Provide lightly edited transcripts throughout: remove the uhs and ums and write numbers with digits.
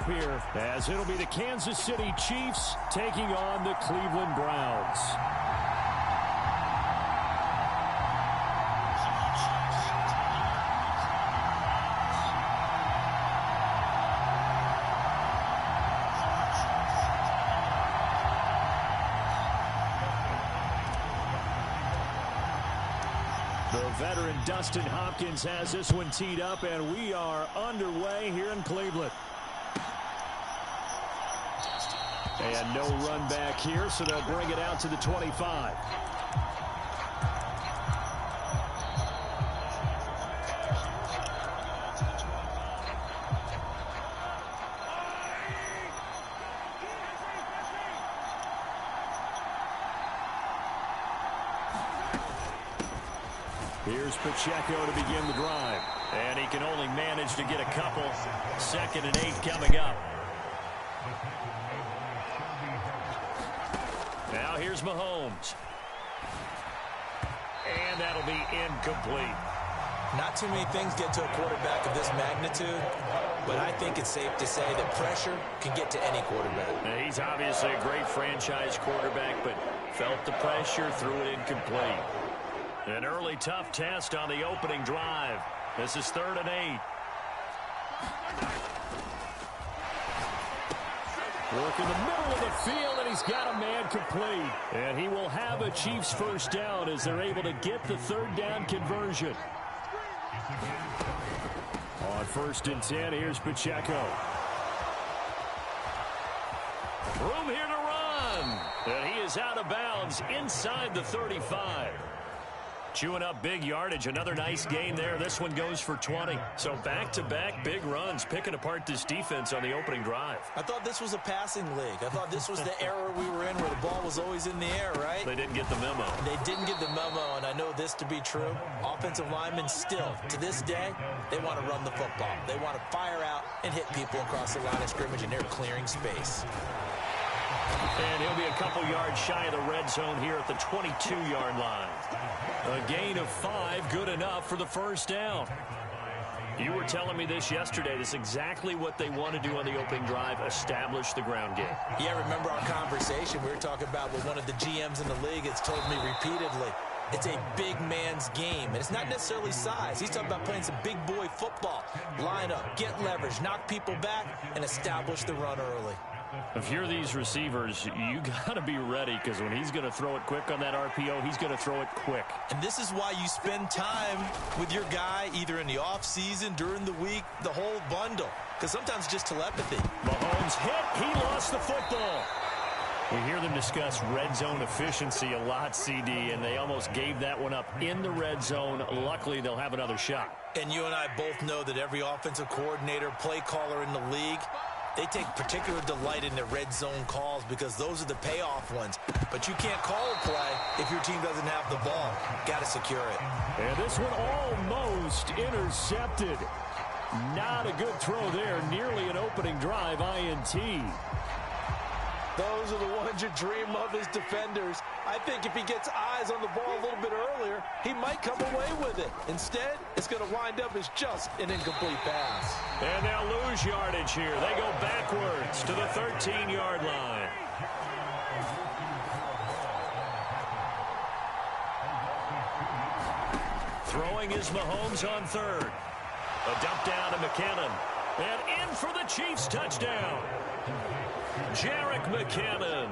here, as it'll be the Kansas City Chiefs taking on the Cleveland Browns. The veteran Dustin Hopkins has this one teed up, and we are underway here in Cleveland. And no run back here, so they'll bring it out to the 25. Here's Pacheco to begin the drive. And he can only manage to get a couple. 2nd and 8 coming up. Now here's Mahomes. And that'll be incomplete. Not too many things get to a quarterback of this magnitude, but I think it's safe to say that pressure can get to any quarterback. Now, he's obviously a great franchise quarterback, but felt the pressure, threw it incomplete. An early tough test on the opening drive. This is 3rd and 8. Work in the middle of the field, and he's got a man complete. And he will have a Chiefs first down as they're able to get the 3rd down conversion. On 1st and 10, here's Pacheco. Room here to run. And he is out of bounds inside the 35. Chewing up big yardage. Another nice gain there. This one goes for 20. So back-to-back big runs, picking apart this defense on the opening drive. I thought this was a passing league. I thought this was the era we were in where the ball was always in the air, right? They didn't get the memo. They didn't get the memo, and I know this to be true. Offensive linemen still, to this day, they want to run the football. They want to fire out and hit people across the line of scrimmage, and they're clearing space. And he'll be a couple yards shy of the red zone here at the 22-yard line. A gain of 5, good enough for the first down. You were telling me this yesterday. This is exactly what they want to do on the opening drive, establish the ground game. Yeah, remember our conversation? We were talking about what one of the GMs in the league has told me repeatedly. It's a big man's game, and it's not necessarily size. He's talking about playing some big boy football. Line up, get leverage, knock people back, and establish the run early. If you're these receivers, you got to be ready, because when he's going to throw it quick on that RPO, he's going to throw it quick. And this is why you spend time with your guy either in the offseason, during the week, the whole bundle, because sometimes just telepathy. Mahomes hit. He lost the football. We hear them discuss red zone efficiency a lot, CD, and they almost gave that one up in the red zone. Luckily, they'll have another shot. And you and I both know that every offensive coordinator, play caller in the league, they take particular delight in their red zone calls because those are the payoff ones. But you can't call a play if your team doesn't have the ball. Got to secure it. And this one almost intercepted. Not a good throw there. Nearly an opening drive INT. Those are the ones you dream of as defenders. I think if he gets eyes on the ball a little bit earlier, he might come away with it. Instead, it's going to wind up as just an incomplete pass. And they'll lose yardage here. They go backwards to the 13-yard line. Throwing is Mahomes on 3rd. A dump down to McKinnon. And in for the Chiefs touchdown. Jerick McKinnon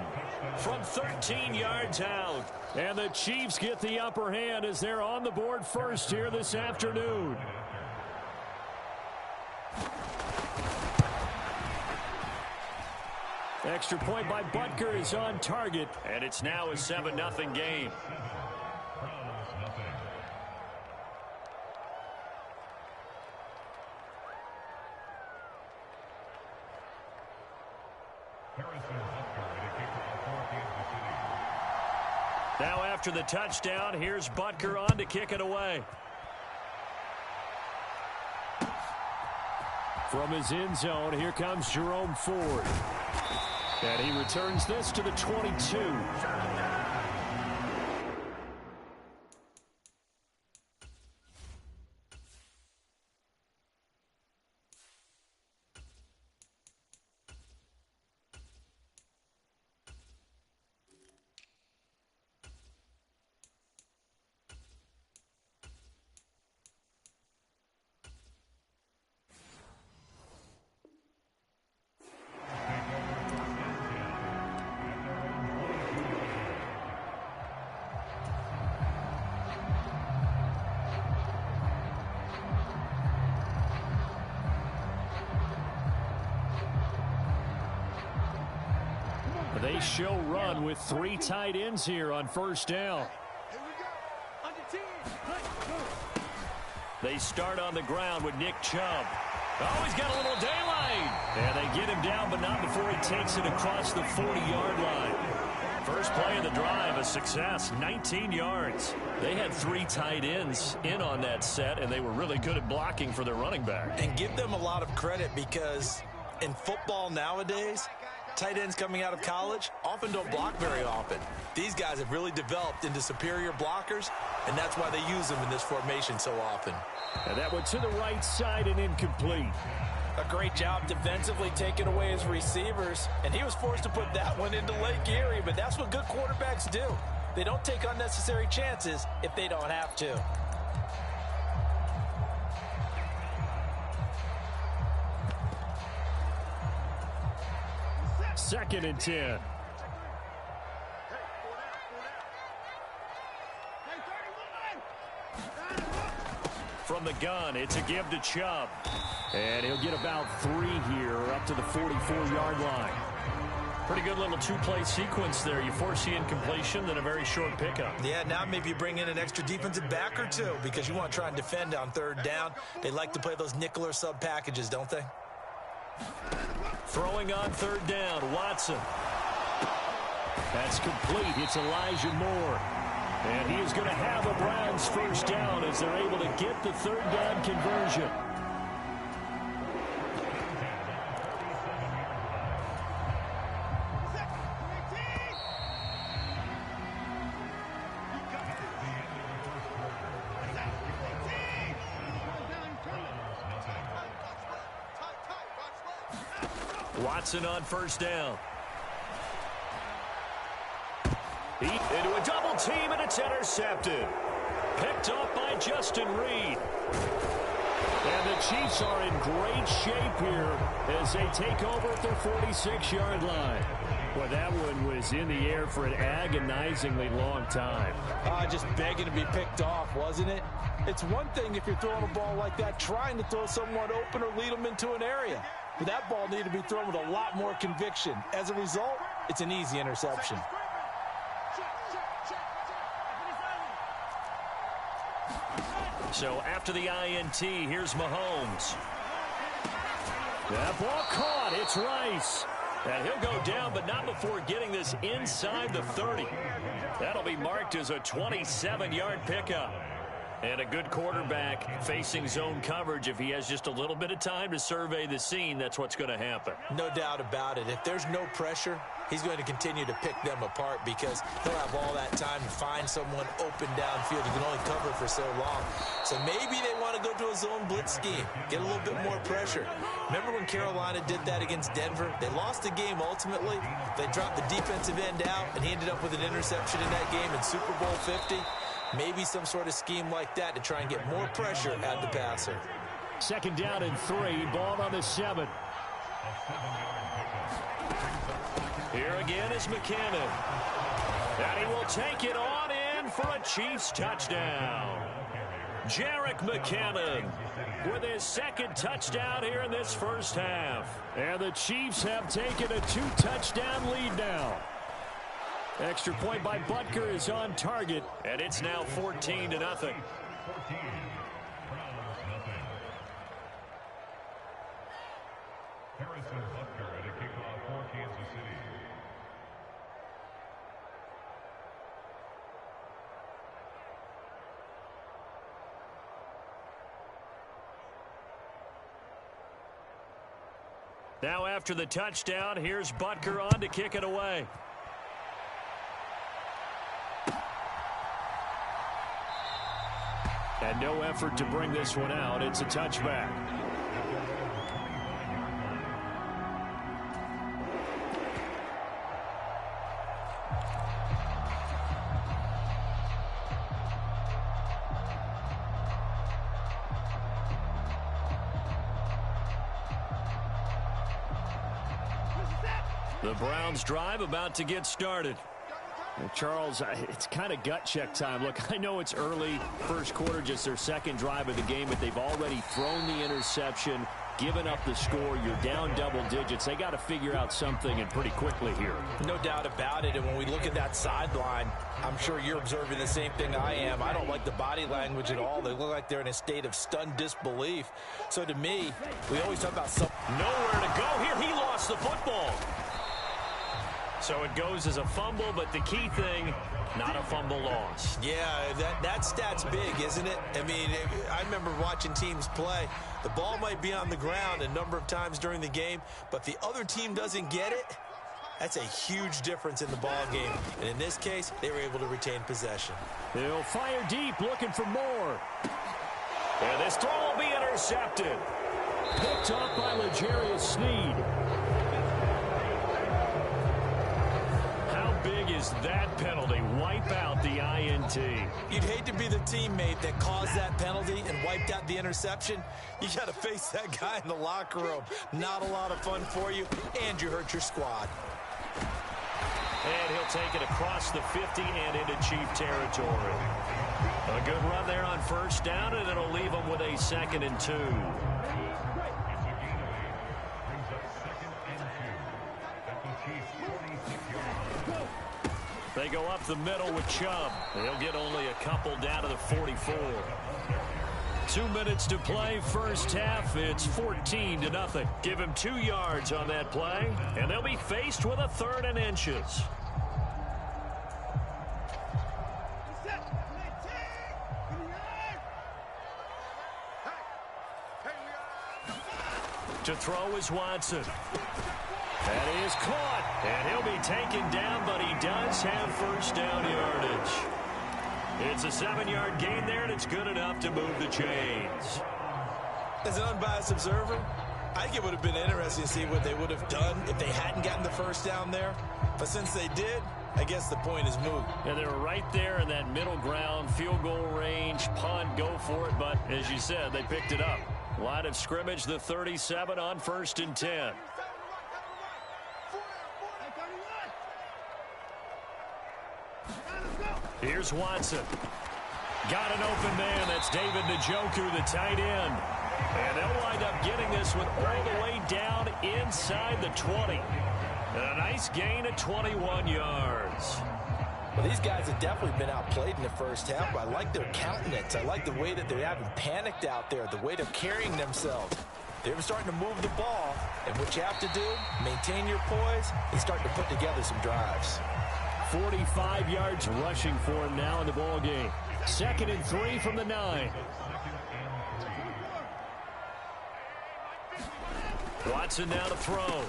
from 13 yards out. And the Chiefs get the upper hand as they're on the board first here this afternoon. Extra point by Butker is on target. And it's now a 7-0 game. Now after the touchdown, here's Butker on to kick it away. From his end zone, here comes Jerome Ford. And he returns this to the 22. They show run with 3 tight ends here on first down. They start on the ground with Nick Chubb. Oh, he's got a little daylight. And they get him down, but not before he takes it across the 40-yard line. First play of the drive, a success, 19 yards. They had 3 tight ends in on that set, and they were really good at blocking for their running back. And give them a lot of credit because in football nowadays, tight ends coming out of college often don't block very often. These guys have really developed into superior blockers, and that's why they use them in this formation so often. And that went to the right side and incomplete. A great job defensively taking away his receivers, and he was forced to put that one into Lake Erie, but that's what good quarterbacks do. They don't take unnecessary chances if they don't have to. Second and 10. From the gun, it's a give to Chubb. And he'll get about 3 here up to the 44-yard line. Pretty good little 2-play sequence there. You force the incompletion, then a very short pickup. Yeah, now maybe you bring in an extra defensive back or 2 because you want to try and defend on 3rd down. They like to play those nickel or sub packages, don't they? Throwing on 3rd down, Watson. That's complete. It's Elijah Moore. And he is going to have a Browns first down as they're able to get the 3rd down conversion. Watson on first down. Into a double team, and it's intercepted. Picked up by Justin Reed. And the Chiefs are in great shape here as they take over at their 46-yard line. Well, that one was in the air for an agonizingly long time. Just begging to be picked off, wasn't it? It's one thing if you're throwing a ball like that, trying to throw someone open or lead them into an area. But that ball needed to be thrown with a lot more conviction. As a result, it's an easy interception. So after the INT, here's Mahomes. That ball caught. It's Rice. And he'll go down, but not before getting this inside the 30. That'll be marked as a 27-yard pickup. And a good quarterback facing zone coverage. If he has just a little bit of time to survey the scene, that's what's going to happen. No doubt about it. If there's no pressure, he's going to continue to pick them apart because he'll have all that time to find someone open downfield. He can only cover for so long. So maybe they want to go to a zone blitz scheme, get a little bit more pressure. Remember when Carolina did that against Denver? They lost the game ultimately. They dropped the defensive end out, and he ended up with an interception in that game in Super Bowl 50. Maybe some sort of scheme like that to try and get more pressure at the passer. Second down and 3, ball on the 7. Here again is McKinnon. And he will take it on in for a Chiefs touchdown. Jerick McKinnon with his 2nd touchdown here in this first half. And the Chiefs have taken a 2-touchdown lead now. Extra point by Butker is on target, and it's now 14-0. Now after the touchdown, here's Butker on to kick it away. And no effort to bring this one out. It's a touchback. The Browns drive about to get started. Well, Charles, it's kind of gut check time. Look, I know it's early, first quarter, just their 2nd drive of the game, but they've already thrown the interception. giving up the score. You're down double digits. They got to figure out something, and pretty quickly here. No doubt about it. And when we look at that sideline, I'm sure you're observing the same thing I am. I don't like the body language at all. They look like they're in a state of stunned disbelief. So to me, we always talk about something. Nowhere to go here. He lost the football. So it goes as a fumble, but the key thing, not a fumble loss. Yeah, that stat's big, isn't it? I mean, I remember watching teams play. The ball might be on the ground a number of times during the game, but the other team doesn't get it. That's a huge difference in the ball game. And in this case, they were able to retain possession. They'll fire deep, looking for more. And this throw will be intercepted. Picked off by L'Jarius Sneed. Big is that penalty? Wipe out the INT. You'd hate to be the teammate that caused that penalty and wiped out the interception. You got to face that guy in the locker room. Not a lot of fun for you, and you hurt your squad. And he'll take it across the 50 and into Chief territory. A good run there on first down, and it'll leave them with a 2nd and 2. They go up the middle with Chubb. They'll get only a couple down to the 44. 2 minutes to play, first half. It's 14-0. Give him 2 yards on that play, and they'll be faced with a 3rd and inches. To throw is Watson. That is caught, and he'll be taken down, but he does have first down yardage. It's a 7-yard gain there, and it's good enough to move the chains. As an unbiased observer, I think it would have been interesting to see what they would have done if they hadn't gotten the first down there. But since they did, I guess the point is moot. Yeah, they were right there in that middle ground, field goal range, punt, go for it. But as you said, they picked it up. Line of scrimmage, the 37 on 1st and 10. Here's Watson. Got an open man. That's David Njoku, the tight end. And they'll wind up getting this one all the way down inside the 20. And a nice gain of 21 yards. Well, these guys have definitely been outplayed in the first half, but I like their countenance. I like the way that they haven't panicked out there, the way they're carrying themselves. They're starting to move the ball, and what you have to do, maintain your poise, and start to put together some drives. 45 yards rushing for him now in the ball game. 2nd and 3 from the 9. Watson now to throw.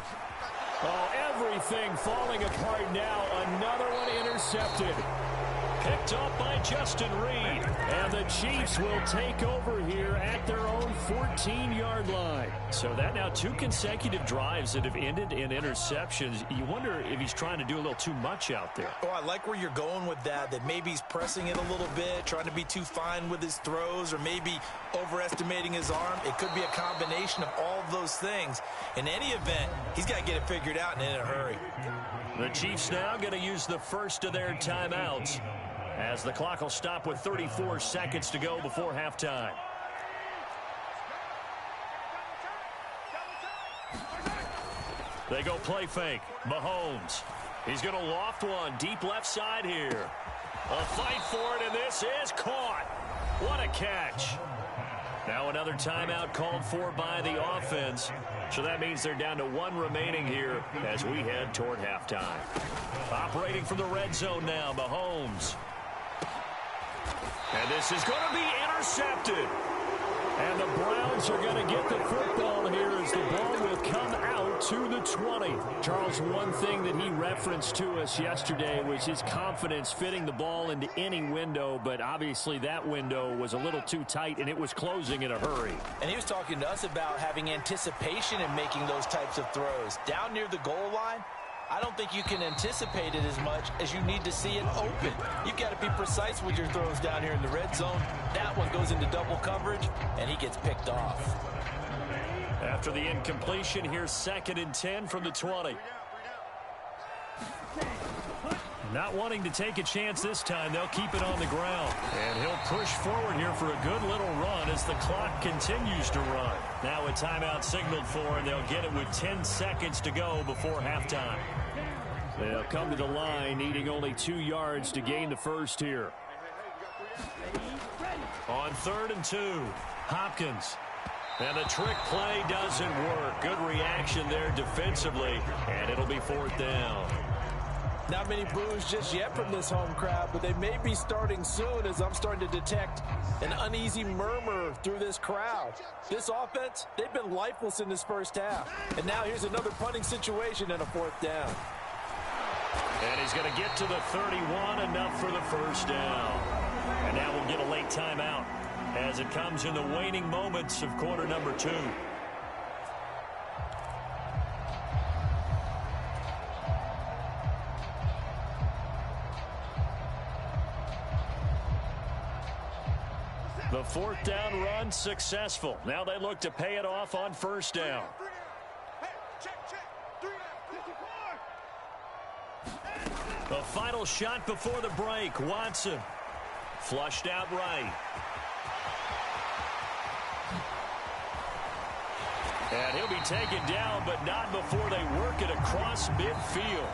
Oh, everything falling apart now. Another one intercepted. Picked up by Justin Reed. And the Chiefs will take over here at their own 14-yard line. So that now 2 consecutive drives that have ended in interceptions. You wonder if he's trying to do a little too much out there. Oh, I like where you're going with that maybe he's pressing it a little bit, trying to be too fine with his throws, or maybe overestimating his arm. It could be a combination of all of those things. In any event, he's got to get it figured out and in a hurry. The Chiefs now going to use the first of their timeouts, as the clock will stop with 34 seconds to go before halftime. They go play fake. Mahomes. He's going to loft one deep left side here. A fight for it, and this is caught. What a catch. Now another timeout called for by the offense. So that means they're down to 1 remaining here as we head toward halftime. Operating from the red zone now, Mahomes. And this is going to be intercepted. And the Browns are going to get the football here as the ball will come out to the 20. Charles, one thing that he referenced to us yesterday was his confidence fitting the ball into any window, but obviously that window was a little too tight, and it was closing in a hurry. And he was talking to us about having anticipation in making those types of throws. Down near the goal line, I don't think you can anticipate it as much as you need to see it open. You've got to be precise with your throws down here in the red zone. That one goes into double coverage, and he gets picked off. After the incompletion, here's 2nd and 10 from the 20. Not wanting to take a chance this time, they'll keep it on the ground. And he'll push forward here for a good little run as the clock continues to run. Now a timeout signaled for, and they'll get it with 10 seconds to go before halftime. They'll come to the line, needing only 2 yards to gain the first here. On 3rd and 2, Hopkins. And the trick play doesn't work. Good reaction there defensively, and it'll be 4th down. Not many boos just yet from this home crowd, but they may be starting soon as I'm starting to detect an uneasy murmur through this crowd. This offense, they've been lifeless in this first half. And now here's another punting situation and a 4th down. And he's going to get to the 31, enough for the first down. And now we'll get a late timeout as it comes in the waning moments of quarter number 2. The 4th down run successful. Now they look to pay it off on 1st down. The final shot before the break. Watson flushed out right. And he'll be taken down, but not before they work it across midfield.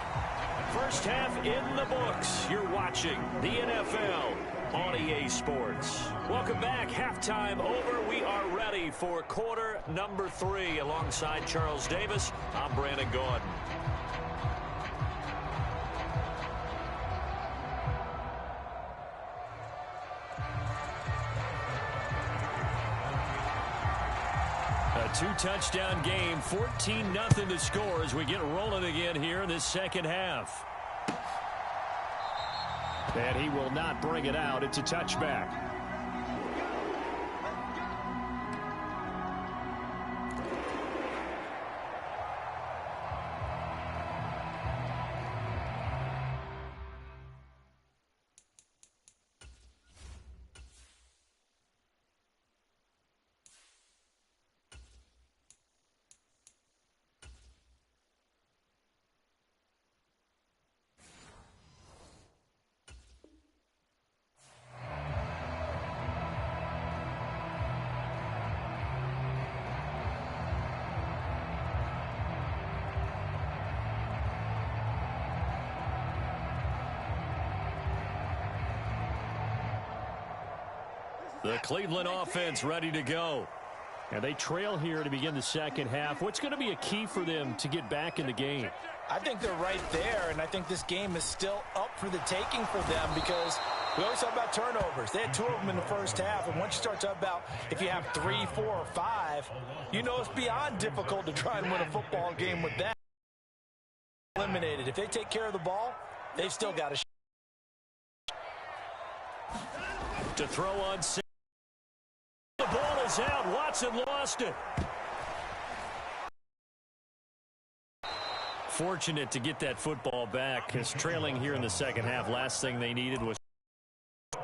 First half in the books. You're watching the NFL on EA Sports. Welcome back. Halftime over. We are ready for quarter number 3. Alongside Charles Davis, I'm Brandon Gordon. A 2-touchdown game, 14-0 to score as we get rolling again here in this second half. And he will not bring it out. It's a touchback. The Cleveland offense ready to go. And they trail here to begin the second half. What's going to be a key for them to get back in the game? I think they're right there, and I think this game is still up for the taking for them because we always talk about turnovers. They had 2 of them in the first half, and once you start talking about if you have 3, 4, or 5, you know it's beyond difficult to try and win a football game with that. Eliminated. If they take care of the ball, they've still got a shot. To throw on 6. The ball is out. Watson lost it. Fortunate to get that football back because trailing here in the second half, last thing they needed was.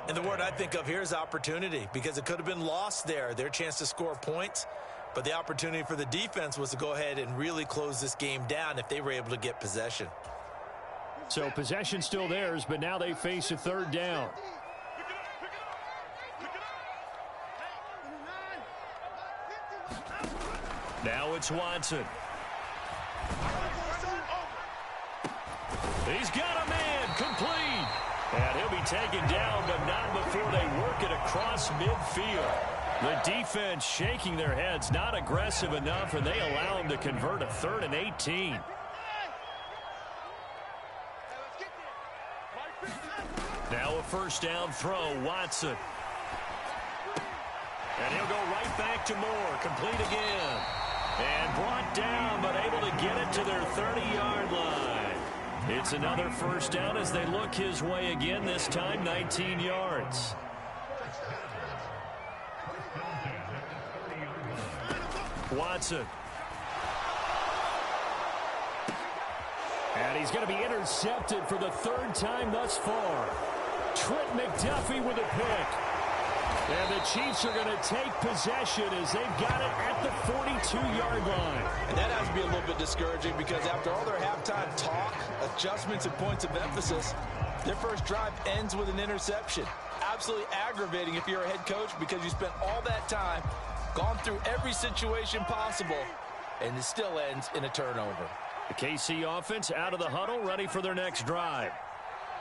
And the word I think of here is opportunity because it could have been lost there, their chance to score points. But the opportunity for the defense was to go ahead and really close this game down if they were able to get possession. So possession still theirs, but now they face a 3rd down. Now it's Watson. He's got a man complete. And he'll be taken down, but not before they work it across midfield. The defense shaking their heads, not aggressive enough, and they allow him to convert a 3rd and 18. Now a 1st down throw, Watson. And he'll go right back to Moore, complete again. And brought down, but able to get it to their 30-yard line. It's another 1st down as they look his way again, this time 19 yards. Watson. And he's going to be intercepted for the 3rd time thus far. Trent McDuffie with a pick. And the Chiefs are going to take possession as they've got it at the 42-yard line. And that has to be a little bit discouraging because after all their halftime talk, adjustments, and points of emphasis, Their first drive ends with an interception. Absolutely aggravating if you're a head coach because you spent all that time, gone through every situation possible, and it still ends in a turnover. The KC offense out of the huddle, ready for their next drive.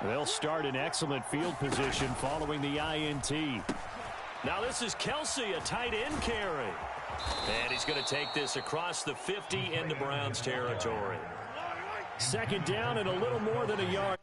They'll start in excellent field position following the INT. Now this is Kelsey, a tight end carry. And he's going to take this across the 50 into Browns territory. Second down and a little more than a yard.